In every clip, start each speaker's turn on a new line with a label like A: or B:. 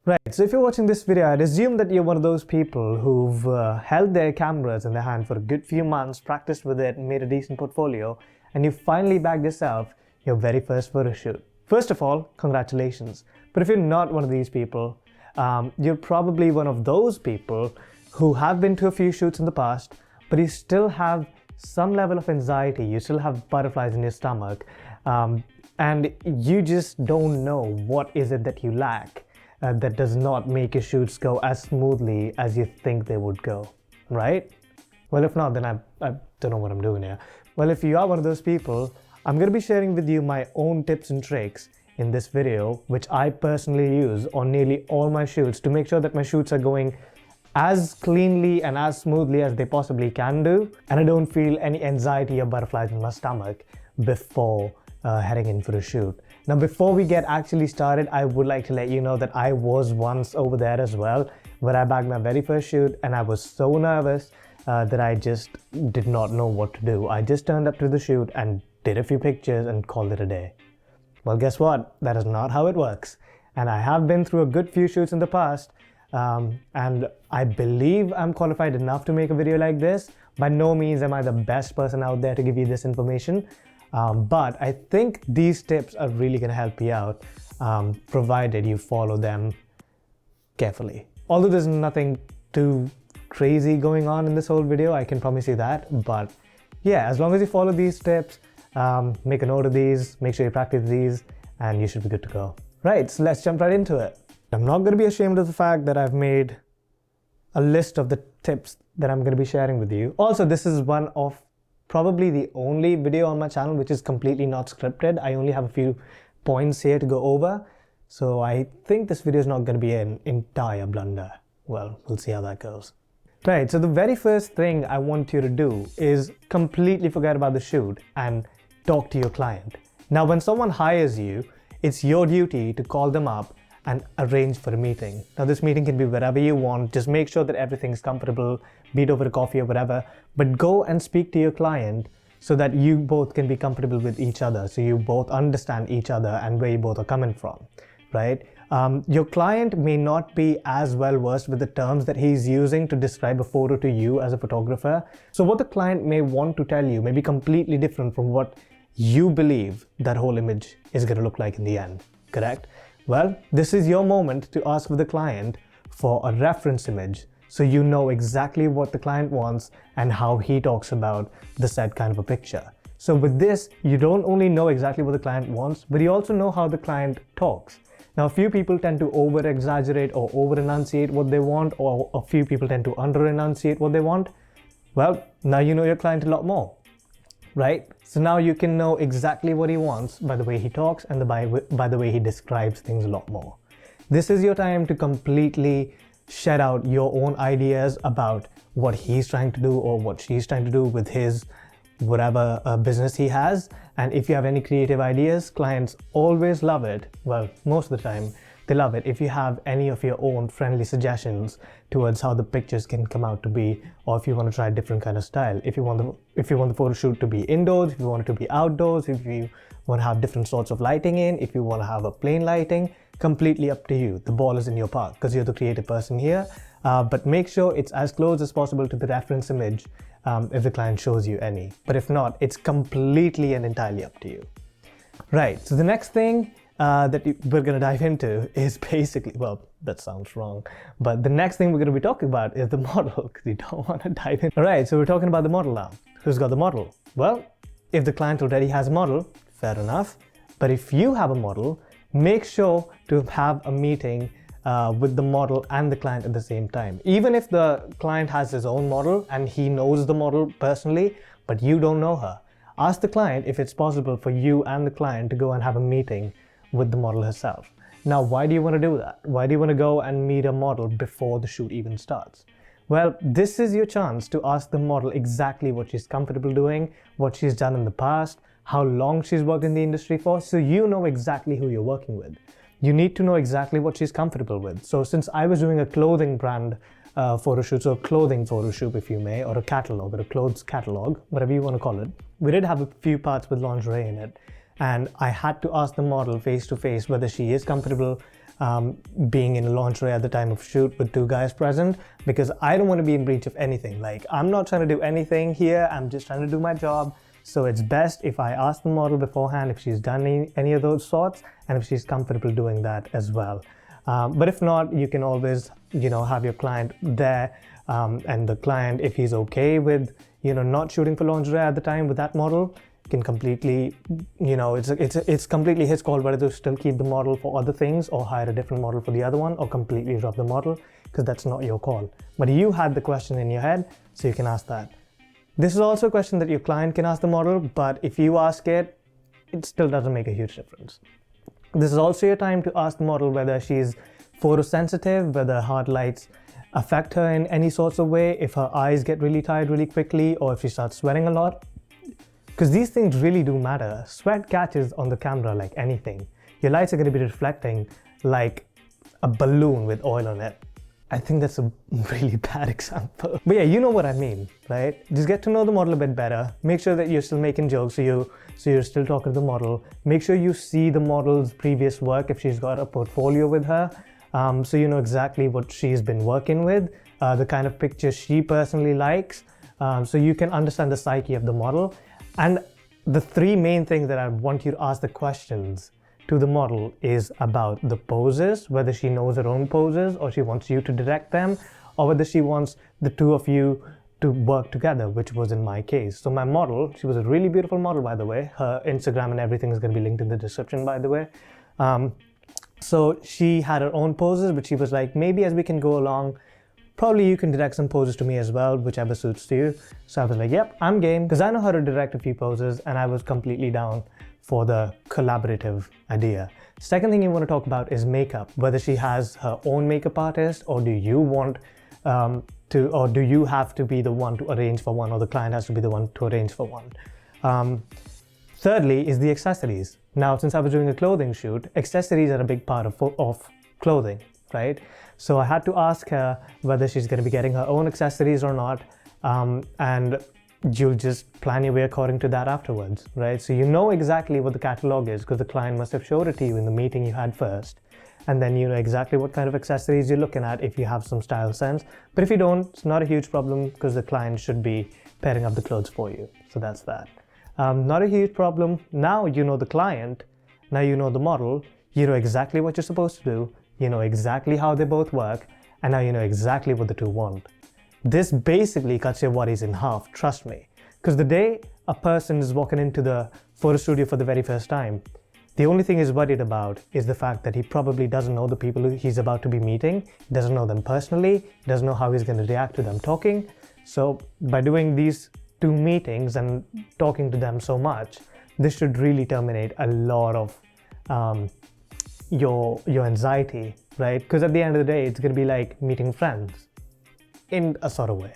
A: Right, so if you're watching this video, I'd assume that you're one of those people who've held their cameras in their hand for a good few months, practiced with it, and made a decent portfolio, and you finally bagged yourself your very first photo shoot. First of all, congratulations. But if you're not one of these people, you're probably one of those people who have been to a few shoots in the past, but you still have some level of anxiety, you still have butterflies in your stomach, and you just don't know what is it that you lack. That does not make your shoots go as smoothly as you think they would go, right? Well, if not, then I don't know what I'm doing here. Well, if you are one of those people, I'm going to be sharing with you my own tips and tricks in this video, which I personally use on nearly all my shoots to make sure that my shoots are going as cleanly and as smoothly as they possibly can do, and I don't feel any anxiety or butterflies in my stomach before heading in for a shoot. Now, before we get actually started, I would like to let you know that I was once over there as well, where I bagged my very first shoot, and I was so nervous that I just did not know what to do. I just turned up to the shoot and did a few pictures and called it a day. Well, guess what? That is not how it works. And I have been through a good few shoots in the past, and I believe I'm qualified enough to make a video like this. By no means am I the best person out there to give you this information. But I think these tips are really going to help you out, provided you follow them carefully. Although there's nothing too crazy going on in this whole video, I can promise you that. But yeah, as long as you follow these tips, make a note of these, make sure you practice these, and you should be good to go. Right, so let's jump right into it. I'm not going to be ashamed of the fact that I've made a list of the tips that I'm going to be sharing with you. Also, this is one of probably the only video on my channel which is completely not scripted. I only have a few points here to go over. So I think this video is not going to be an entire blunder. Well, we'll see how that goes. Right, so the very first thing I want you to do is completely forget about the shoot and talk to your client. Now, when someone hires you, it's your duty to call them up and arrange for a meeting. Now, this meeting can be wherever you want. Just make sure that everything's comfortable, be it over a coffee or whatever, but go and speak to your client so that you both can be comfortable with each other, so you both understand each other and where you both are coming from, right? Your client may not be as well versed with the terms that he's using to describe a photo to you as a photographer. So what the client may want to tell you may be completely different from what you believe that whole image is going to look like in the end, correct? Well, this is your moment to ask for the client for a reference image so you know exactly what the client wants and how he talks about the said kind of a picture. So with this, you don't only know exactly what the client wants, but you also know how the client talks. Now, a few people tend to over-exaggerate or over-enunciate what they want, or a few people tend to under-enunciate what they want. Well, now you know your client a lot more, right? So now you can know exactly what he wants by the way he talks and by the way he describes things a lot more. This is your time to completely shed out your own ideas about what he's trying to do or what she's trying to do with his whatever business he has. And if you have any creative ideas, clients always love it. Well, most of the time they love it if you have any of your own friendly suggestions towards how the pictures can come out to be, or if you want to try a different kind of style. If you want the photo shoot to be indoors, if you want it to be outdoors, if you want to have different sorts of lighting in, if you want to have a plain lighting, completely up to you. The ball is in your park because you're the creative person here. But make sure it's as close as possible to the reference image if the client shows you any. But if not, it's completely and entirely up to you. Right, so the next thing that we're going to dive into is basically, well, that sounds wrong, but the next thing we're going to be talking about is the model, because you don't want to dive in. All right, so we're talking about the model now. Who's got the model? Well, if the client already has a model, fair enough. But if you have a model, make sure to have a meeting with the model and the client at the same time. Even if the client has his own model and he knows the model personally, but you don't know her, ask the client if it's possible for you and the client to go and have a meeting with the model herself. Now, why do you want to do that? Why do you want to go and meet a model before the shoot even starts? Well, this is your chance to ask the model exactly what she's comfortable doing, what she's done in the past, how long she's worked in the industry for, so you know exactly who you're working with. You need to know exactly what she's comfortable with. So since I was doing a clothing brand photo shoot, so a clothing photo shoot if you may, or a catalog, or a clothes catalog, whatever you want to call it, we did have a few parts with lingerie in it. And I had to ask the model face to face whether she is comfortable being in lingerie at the time of shoot with two guys present, because I don't want to be in breach of anything. Like, I'm not trying to do anything here, I'm just trying to do my job. So it's best if I ask the model beforehand if she's done any of those sorts and if she's comfortable doing that as well. But if not, you can always, have your client there, and the client, if he's okay with, not shooting for lingerie at the time with that model, can completely, it's completely his call whether to still keep the model for other things or hire a different model for the other one or completely drop the model, because that's not your call. But you had the question in your head, so you can ask that. This is also a question that your client can ask the model, but if you ask it, it still doesn't make a huge difference. This is also your time to ask the model whether she's photosensitive, whether hard lights affect her in any sorts of way, if her eyes get really tired really quickly, or if she starts sweating a lot. Because these things really do matter. Sweat catches on the camera like anything. Your lights are going to be reflecting like a balloon with oil on it. I think that's a really bad example. But yeah, you know what I mean, right? Just get to know the model a bit better. Make sure that you're still making jokes, so you're still talking to the model. Make sure you see the model's previous work if she's got a portfolio with her, so you know exactly what she's been working with, the kind of pictures she personally likes, so you can understand the psyche of the model. And the three main things that I want you to ask the questions to the model is about the poses, whether she knows her own poses or she wants you to direct them, or whether she wants the two of you to work together, which was in my case. So my model, she was a really beautiful model, by the way. Her Instagram and everything is going to be linked in the description, by the way. So she had her own poses, but she was like, maybe as we can go along, probably you can direct some poses to me as well, whichever suits you. So I was like, yep, I'm game, because I know how to direct a few poses, and I was completely down for the collaborative idea. Second thing you want to talk about is makeup, whether she has her own makeup artist, or do you want or do you have to be the one to arrange for one, or the client has to be the one to arrange for one. Thirdly is the accessories. Now, since I was doing a clothing shoot, accessories are a big part of clothing, right? So I had to ask her whether she's going to be getting her own accessories or not, and you'll just plan your way according to that afterwards, right? So you know exactly what the catalog is because the client must have showed it to you in the meeting you had first. And then you know exactly what kind of accessories you're looking at if you have some style sense. But if you don't, it's not a huge problem because the client should be pairing up the clothes for you. So that's that. Not a huge problem. Now you know the client, now you know the model, you know exactly what you're supposed to do, you know exactly how they both work, and now you know exactly what the two want. This basically cuts your worries in half, trust me. Because the day a person is walking into the photo studio for the very first time, the only thing he's worried about is the fact that he probably doesn't know the people he's about to be meeting, he doesn't know them personally, he doesn't know how he's going to react to them talking. So by doing these two meetings and talking to them so much, this should really terminate a lot of your anxiety, right? Because at the end of the day, it's going to be like meeting friends in a sort of way.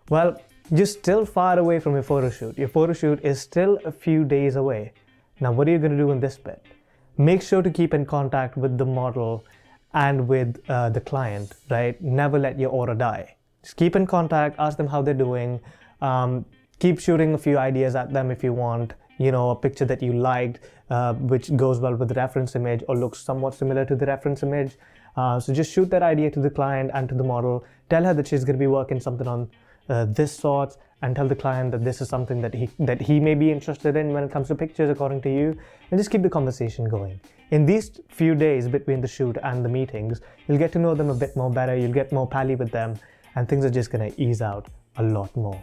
A: Well, you're still far away from your photo shoot. Your photo shoot is still a few days away. Now, what are you going to do in this bit? Make sure to keep in contact with the model and with the client, right? Never let your aura die. Just keep in contact, ask them how they're doing, keep shooting a few ideas at them if you want, you know, a picture that you liked, which goes well with the reference image or looks somewhat similar to the reference image. So just shoot that idea to the client and to the model. Tell her that she's going to be working something on this sort, and tell the client that this is something that he may be interested in when it comes to pictures according to you, and just keep the conversation going. In these few days between the shoot and the meetings, you'll get to know them a bit more better, you'll get more pally with them, and things are just going to ease out a lot more.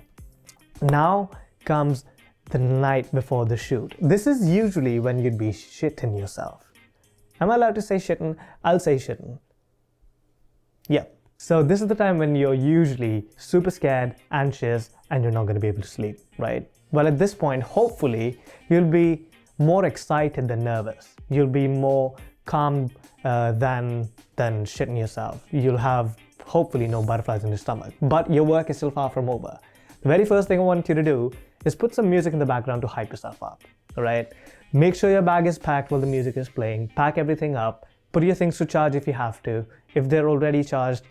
A: Now comes the night before the shoot. This is usually when you'd be shitting yourself. Am I allowed to say shitting? I'll say shitting. Yeah. So this is the time when you're usually super scared, anxious, and you're not going to be able to sleep, right? Well, at this point, hopefully, you'll be more excited than nervous. You'll be more calm than shitting yourself. You'll have, hopefully, no butterflies in your stomach. But your work is still far from over. The very first thing I want you to do is put some music in the background to hype yourself up, all right? Make sure your bag is packed while the music is playing. Pack everything up. Put your things to charge if you have to. If they're already charged,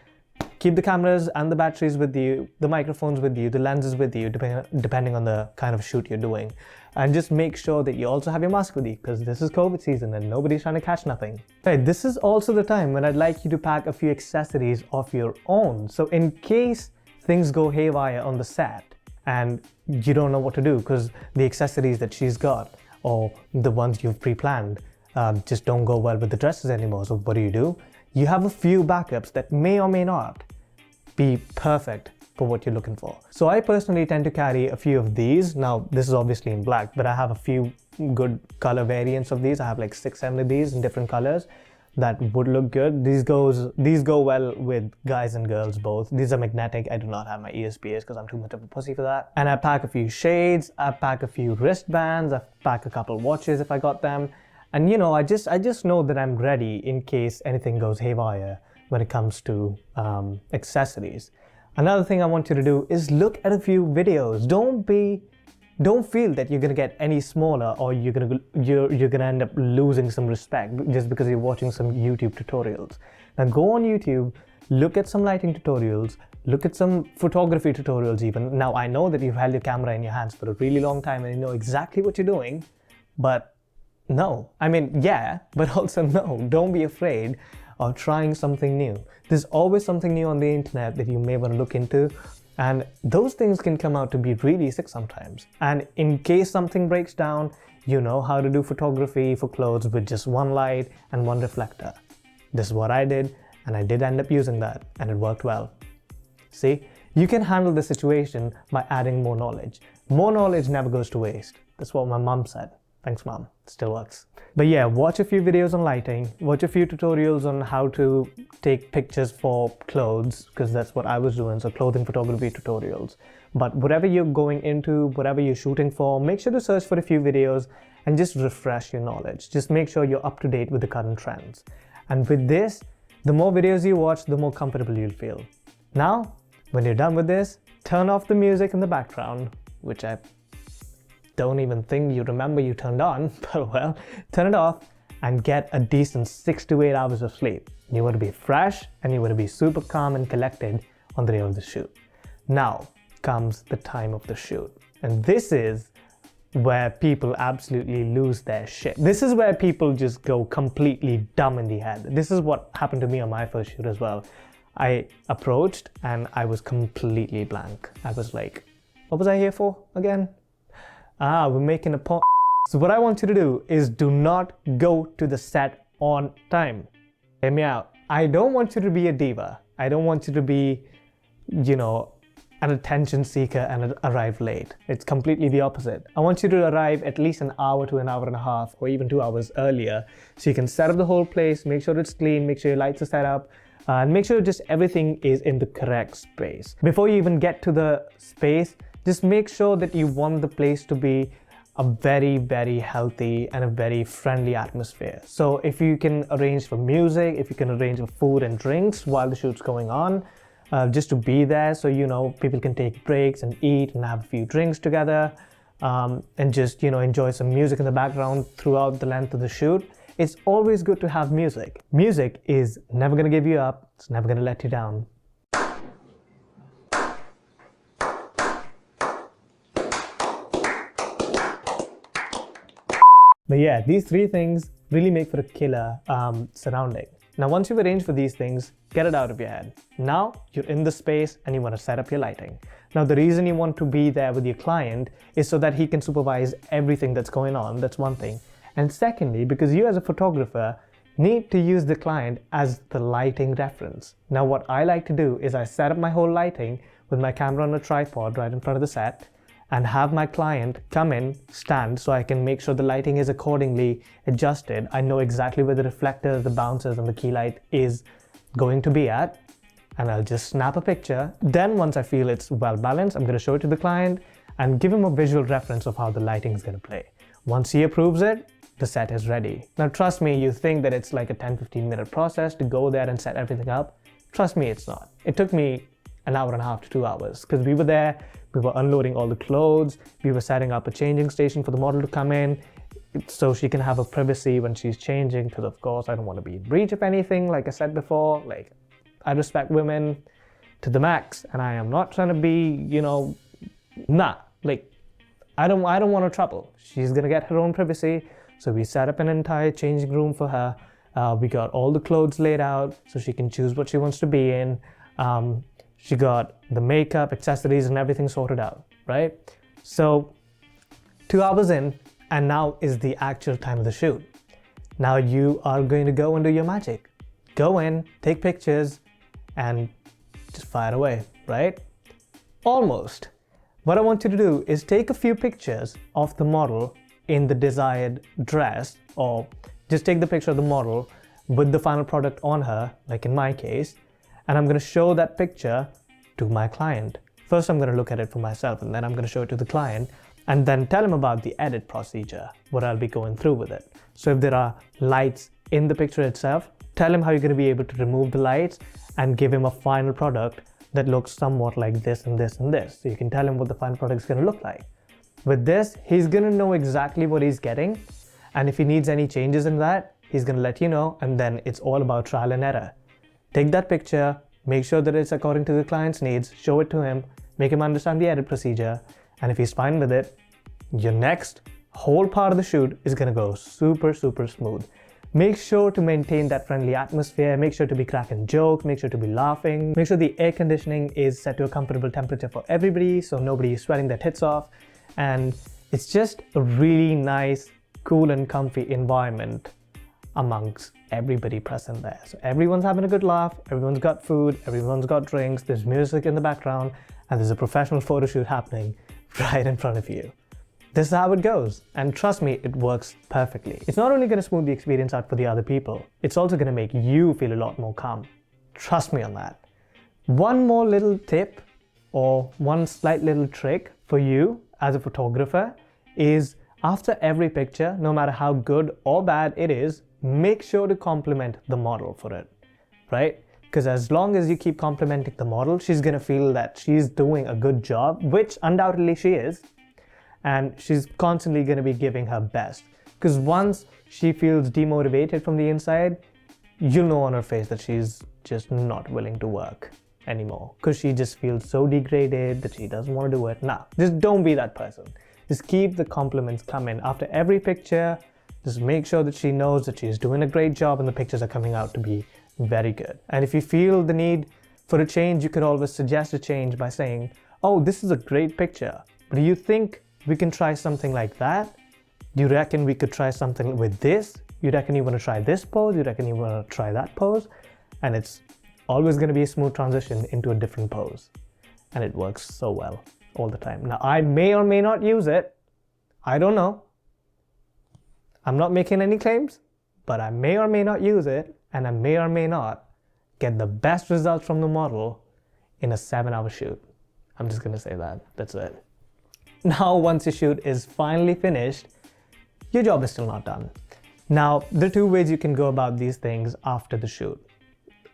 A: Keep the cameras and the batteries with you, the microphones with you, the lenses with you, depending on the kind of shoot you're doing. And just make sure that you also have your mask with you, because this is COVID season and nobody's trying to catch nothing. Right, this is also the time when I'd like you to pack a few accessories of your own. So in case things go haywire on the set and you don't know what to do because the accessories that she's got or the ones you've pre-planned just don't go well with the dresses anymore. So what do? You have a few backups that may or may not be perfect for what you're looking for. So I personally tend to carry a few of these. Now this is obviously in black, but I have a few good color variants of these. I have like 6-7 of these in different colors that would look good. These go well with guys and girls both. These are magnetic. I do not have my ESPs because I'm too much of a pussy for that. And I pack a few shades, I pack a few wristbands, I pack a couple watches if I got them. And you know, I just know that I'm ready in case anything goes haywire when it comes to accessories. Another thing I want you to do is look at a few videos. Don't feel that you're gonna get any smaller or you're gonna end up losing some respect just because you're watching some YouTube tutorials. Now go on YouTube, look at some lighting tutorials, look at some photography tutorials even. Now I know that you've held your camera in your hands for a really long time and you know exactly what you're doing, but no. I mean, yeah, but also no. Don't be afraid of trying something new. There's always something new on the internet that you may want to look into, and those things can come out to be really sick sometimes. And in case something breaks down, you know how to do photography for clothes with just one light and one reflector. This is what I did, and I did end up using that, and it worked well. See, you can handle the situation by adding more knowledge. More knowledge never goes to waste. That's what my mom said. Thanks, Mom. It still works. But yeah, watch a few videos on lighting, watch a few tutorials on how to take pictures for clothes, because that's what I was doing, so clothing photography tutorials. But whatever you're going into, whatever you're shooting for, make sure to search for a few videos and just refresh your knowledge. Just make sure you're up to date with the current trends. And with this, the more videos you watch, the more comfortable you'll feel. Now, when you're done with this, turn off the music in the background, which I don't even think you remember you turned on, but well, turn it off and get a decent 6 to 8 hours of sleep. You want to be fresh and you want to be super calm and collected on the day of the shoot. Now comes the time of the shoot. And this is where people absolutely lose their shit. This is where people just go completely dumb in the head. This is what happened to me on my first shoot as well. I approached and I was completely blank. I was like, what was I here for again? We're making a point. So what I want you to do is do not go to the set on time. Hear me out. I don't want you to be a diva. I don't want you to be, you know, an attention seeker and arrive late. It's completely the opposite. I want you to arrive at least an hour to an hour and a half or even 2 hours earlier so you can set up the whole place, make sure it's clean, make sure your lights are set up, and make sure just everything is in the correct space. Before you even get to the space, just make sure that you want the place to be a very, very healthy and a very friendly atmosphere. So if you can arrange for music, if you can arrange for food and drinks while the shoot's going on, just to be there so, you know, people can take breaks and eat and have a few drinks together, and just, you know, enjoy some music in the background throughout the length of the shoot. It's always good to have music. Music is never gonna give you up. It's never gonna let you down. But yeah, these 3 things really make for a killer surrounding. Now, once you've arranged for these things, get it out of your head. Now, you're in the space and you want to set up your lighting. Now, the reason you want to be there with your client is so that he can supervise everything that's going on. That's one thing. And secondly, because you as a photographer need to use the client as the lighting reference. Now, what I like to do is I set up my whole lighting with my camera on a tripod right in front of the set, and have my client come in, stand, so I can make sure the lighting is accordingly adjusted. I know exactly where the reflectors, the bouncers, and the key light is going to be at, and I'll just snap a picture. Then once I feel it's well balanced, I'm gonna show it to the client and give him a visual reference of how the lighting is gonna play. Once he approves it, the set is ready. Now trust me, you think that it's like a 10-15 minute process to go there and set everything up. Trust me, it's not. It took me an hour and a half to 2 hours because we were there, we were unloading all the clothes, we were setting up a changing station for the model to come in so she can have her privacy when she's changing, because of course I don't want to be in breach of anything, like I said before. Like, I respect women to the max, and I am not trying to be, like, I don't want her trouble. She's gonna get her own privacy. So we set up an entire changing room for her. We got all the clothes laid out so she can choose what she wants to be in. She got the makeup, accessories, and everything sorted out, right? So 2 hours in, and now is the actual time of the shoot. Now you are going to go and do your magic. Go in, take pictures, and just fire away, right? Almost. What I want you to do is take a few pictures of the model in the desired dress, or just take the picture of the model with the final product on her, like in my case, and I'm going to show that picture to my client. First, I'm going to look at it for myself, and then I'm going to show it to the client, and then tell him about the edit procedure, what I'll be going through with it. So if there are lights in the picture itself, tell him how you're going to be able to remove the lights and give him a final product that looks somewhat like this and this and this. So you can tell him what the final product is going to look like. With this, he's going to know exactly what he's getting, and if he needs any changes in that, he's going to let you know, and then it's all about trial and error. Take that picture, make sure that it's according to the client's needs, show it to him, make him understand the edit procedure, and if he's fine with it, your next whole part of the shoot is going to go super, super smooth. Make sure to maintain that friendly atmosphere, make sure to be cracking jokes, make sure to be laughing, make sure the air conditioning is set to a comfortable temperature for everybody so nobody is sweating their tits off, and it's just a really nice, cool and comfy environment amongst everybody present there. So everyone's having a good laugh, everyone's got food, everyone's got drinks, there's music in the background, and there's a professional photo shoot happening right in front of you. This is how it goes, and trust me, it works perfectly. It's not only going to smooth the experience out for the other people, it's also going to make you feel a lot more calm. Trust me on that. One more little tip, or one slight little trick for you as a photographer is, after every picture, no matter how good or bad it is, make sure to compliment the model for it, right? Because as long as you keep complimenting the model, she's going to feel that she's doing a good job, which undoubtedly she is, and she's constantly going to be giving her best. Because once she feels demotivated from the inside, you'll know on her face that she's just not willing to work anymore, because she just feels so degraded that she doesn't want to do it. Nah, just don't be that person. Just keep the compliments coming after every picture. Just make sure that she knows that she's doing a great job and the pictures are coming out to be very good. And if you feel the need for a change, you could always suggest a change by saying, oh, this is a great picture, but do you think we can try something like that? Do you reckon we could try something with this? You reckon you want to try this pose? You reckon you want to try that pose? And it's always going to be a smooth transition into a different pose. And it works so well all the time. Now, I may or may not use it. I don't know. I'm not making any claims, but I may or may not use it, and I may or may not get the best results from the model in a 7-hour shoot. I'm just going to say that. That's it. Now, once your shoot is finally finished, your job is still not done. Now, there are 2 ways you can go about these things after the shoot.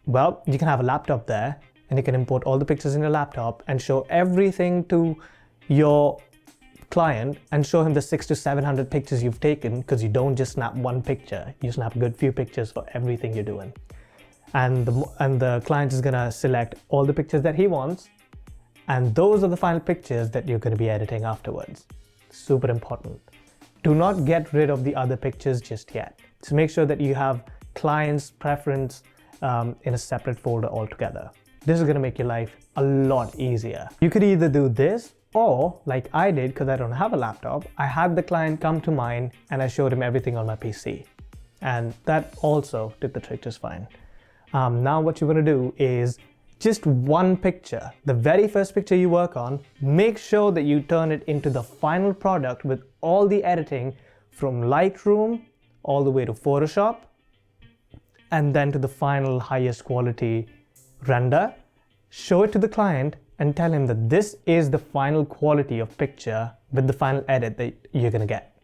A: Well, you can have a laptop there, and you can import all the pictures in your laptop and show everything to your client and show him the 600 to 700 pictures you've taken, because you don't just snap one picture, you snap a good few pictures for everything you're doing. And the client is gonna select all the pictures that he wants, and those are the final pictures that you're gonna be editing afterwards. Super important. Do not get rid of the other pictures just yet. So make sure that you have client's preference in a separate folder altogether. This is gonna make your life a lot easier. You could either do this, or like I did, because I don't have a laptop, I had the client come to mine and I showed him everything on my PC. And that also did the trick just fine. Now what you're gonna do is just one picture, the very first picture you work on, make sure that you turn it into the final product with all the editing from Lightroom all the way to Photoshop, and then to the final highest quality render. Show it to the client and tell him that this is the final quality of picture with the final edit that you're gonna get.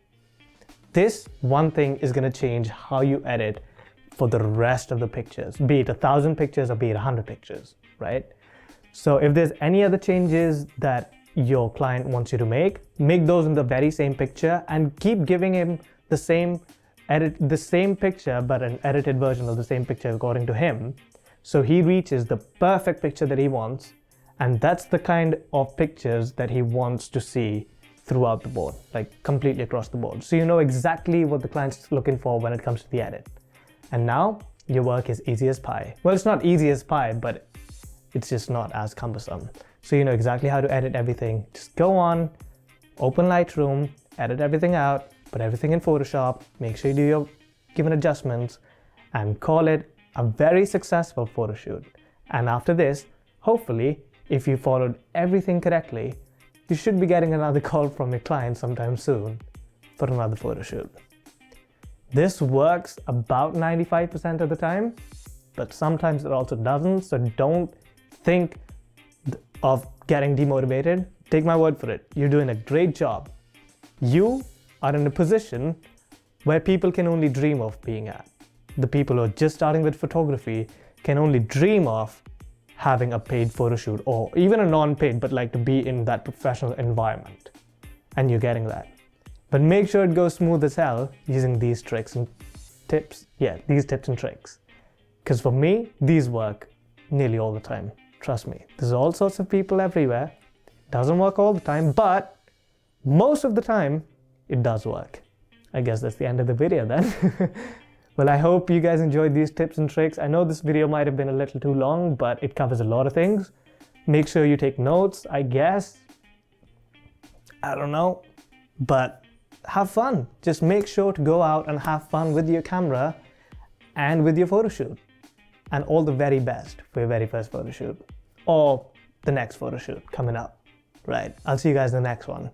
A: This one thing is gonna change how you edit for the rest of the pictures, be it 1,000 pictures or be it 100 pictures, right? So if there's any other changes that your client wants you to make those in the very same picture and keep giving him the same picture, but an edited version of the same picture according to him, so he reaches the perfect picture that he wants, and that's the kind of pictures that he wants to see throughout the board, like completely across the board. So you know exactly what the client's looking for when it comes to the edit. And now your work is easy as pie. Well, it's not easy as pie, but it's just not as cumbersome. So you know exactly how to edit everything. Just go on, open Lightroom, edit everything out, put everything in Photoshop, make sure you do your given adjustments, and call it a very successful photo shoot. And after this, hopefully, if you followed everything correctly, you should be getting another call from your client sometime soon for another photo shoot. This works about 95% of the time, but sometimes it also doesn't, so don't think of getting demotivated. Take my word for it, you're doing a great job. You are in a position where people can only dream of being at. The people who are just starting with photography can only dream of having a paid photo shoot, or even a non-paid, but like to be in that professional environment. And you're getting that. But make sure it goes smooth as hell using these tricks and tips. Yeah, these tips and tricks. Because for me, these work nearly all the time. Trust me, there's all sorts of people everywhere. Doesn't work all the time, but most of the time, it does work. I guess that's the end of the video then. Well, I hope you guys enjoyed these tips and tricks. I know this video might have been a little too long, but it covers a lot of things. Make sure you take notes, I guess. I don't know, but have fun. Just make sure to go out and have fun with your camera and with your photo shoot. And all the very best for your very first photo shoot, or the next photo shoot coming up. Right, I'll see you guys in the next one.